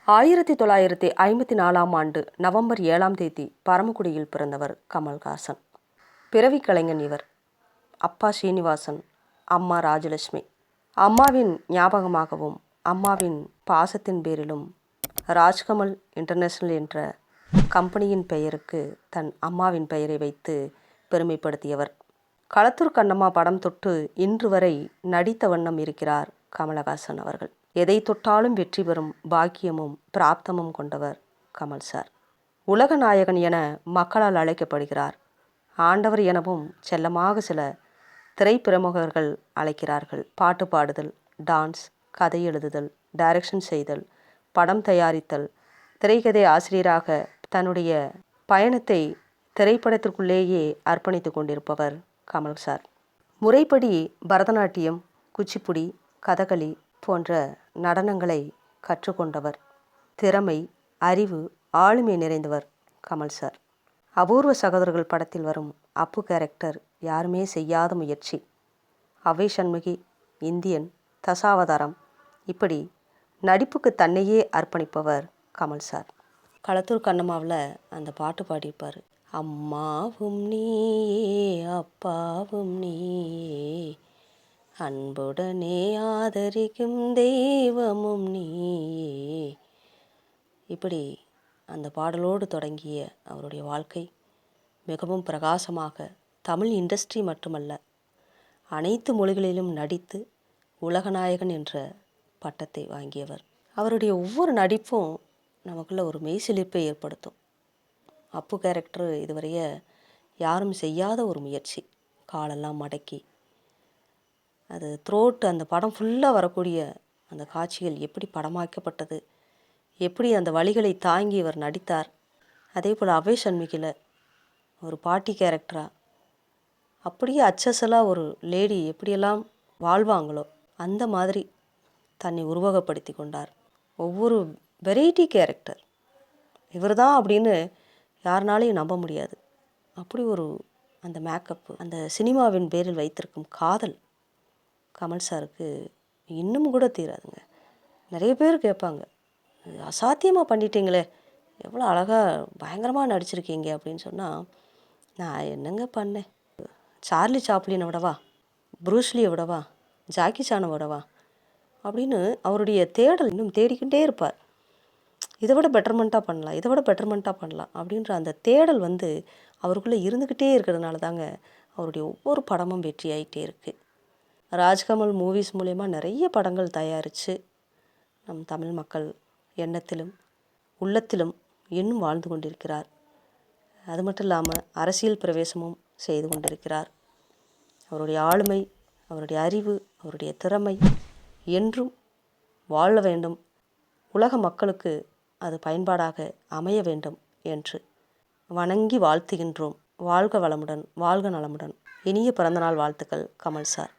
1954ஆம் ஆண்டு நவம்பர் 7ஆம் தேதி பரமக்குடியில் பிறந்தவர் கமல்ஹாசன். பிறவி கலைஞன் இவர். அப்பா ஸ்ரீனிவாசன், அம்மா ராஜலட்சுமி. அம்மாவின் ஞாபகமாகவும் அம்மாவின் பாசத்தின் பேரிலும் ராஜ்கமல் இன்டர்நேஷனல் என்ற கம்பெனியின் பெயருக்கு தன் அம்மாவின் பெயரை வைத்து பெருமைப்படுத்தியவர். களத்தூர் கண்ணம்மா படம் தொட்டு இன்று வரை நடித்த வண்ணம் இருக்கிறார் கமலஹாசன் அவர்கள். எதை தொட்டாலும் வெற்றி பெறும் பாக்கியமும் பிராப்தமும் கொண்டவர் கமல் சார். உலக நாயகன் என மக்களால் அழைக்கப்படுகிறார். ஆண்டவர் எனவும் செல்லமாக சில திரைப்பிரமுகர்கள் அழைக்கிறார்கள். பாட்டு பாடுதல், டான்ஸ், கதை எழுதுதல், டைரக்ஷன் செய்தல், படம் தயாரித்தல், திரைக்கதை ஆசிரியராக தன்னுடைய பயணத்தை திரைப்படத்திற்குள்ளேயே அர்ப்பணித்து கொண்டிருப்பவர் கமல் சார். முறைப்படி பரதநாட்டியம், குச்சிப்புடி, கதகளி போன்ற நடனங்களை கற்றுக்கொண்டவர். திறமை, அறிவு, ஆளுமை நிறைந்தவர் கமல் சார். அபூர்வ சகோதரர்கள் படத்தில் வரும் அப்பு கேரக்டர் யாருமே செய்யாத முயற்சி. அவ்வை சண்முகி, இந்தியன், தசாவதாரம், இப்படி நடிப்புக்கு தன்னையே அர்ப்பணிப்பவர் கமல் சார். களத்தூர் கண்ணம்மாவில் அந்த பாட்டு பாடியிருப்பார். அம்மாவும் நீயே அப்பாவும் நீயே, அன்புடனே ஆதரிக்கும் தெய்வமும் நீயே. இப்படி அந்த பாடலோடு தொடங்கிய அவருடைய வாழ்க்கை மிகவும் பிரகாசமாக தமிழ் இண்டஸ்ட்ரி மட்டுமல்ல, அனைத்து மொழிகளிலும் நடித்து உலகநாயகன் என்ற பட்டத்தை வாங்கியவர். அவருடைய ஒவ்வொரு நடிப்பும் நமக்குள்ள ஒரு மெய்சிலிர்ப்பை ஏற்படுத்தும். அப்பு கேரக்டர் இதுவரைய யாரும் செய்யாத ஒரு முயற்சி. காலெல்லாம் மடக்கி அது த்ரோட் அந்த படம் ஃபுல்லாக வரக்கூடிய அந்த காட்சிகள் எப்படி படமாக்கப்பட்டது, எப்படி அந்த வலிகளை தாங்கி இவர் நடித்தார். அதே போல் அவ்வை சண்முகியில் ஒரு பாட்டி கேரக்டராக அப்படியே அச்சசலாக ஒரு லேடி எப்படியெல்லாம் வாழ்வாங்களோ அந்த மாதிரி தன்னை உருவகப்படுத்தி கொண்டார். ஒவ்வொரு வெரைட்டி கேரக்டர் இவர் தான் அப்படின்னு யாருனாலையும் நம்ப முடியாது. அப்படி ஒரு அந்த மேக்கப்பு, அந்த சினிமாவின் பேரில் வைத்திருக்கும் காதல் கமல் சாருக்கு இன்னும் கூட தீராதுங்க. நிறைய பேர் கேட்பாங்க, அசாத்தியமாக பண்ணிட்டீங்களே, எவ்வளோ அழகாக பயங்கரமாக நடிச்சிருக்கீங்க அப்படின்னு சொன்னால், நான் என்னங்க பண்ணேன், சார்லி சாப்ளினை விடவா, ப்ரூஸ்லியை விடவா, ஜாக்கி சானை விடவா அப்படின்னு அவருடைய தேடல் இன்னும் தேடிக்கிட்டே இருப்பார். இதை விட பெட்டர்மெண்ட்டாக பண்ணலாம், இதை விட பெட்டர்மெண்ட்டாக பண்ணலாம் அப்படின்ற அந்த தேடல் அவருக்குள்ளே இருந்துக்கிட்டே இருக்கிறதுனால தாங்க அவருடைய ஒவ்வொரு படமும் வெற்றி ஆகிட்டே இருக்குது. ராஜ்கமல் மூவிஸ் மூலயமா நிறைய படங்கள் தயாரித்து நம் தமிழ் மக்கள் எண்ணத்திலும் உள்ளத்திலும் இன்னும் வாழ்ந்து கொண்டிருக்கிறார். அது மட்டும் இல்லாமல் அரசியல் பிரவேசமும் செய்து கொண்டிருக்கிறார். அவருடைய ஆளுமை, அவருடைய அறிவு, அவருடைய திறமை என்றும் வாழ வேண்டும், உலக மக்களுக்கு அது பயன்பாடாக அமைய வேண்டும் என்று வணங்கி வாழ்த்துகின்றோம். வாழ்க வளமுடன், வாழ்க நலமுடன். இனிய பிறந்தநாள் வாழ்த்துக்கள் கமல் சார்.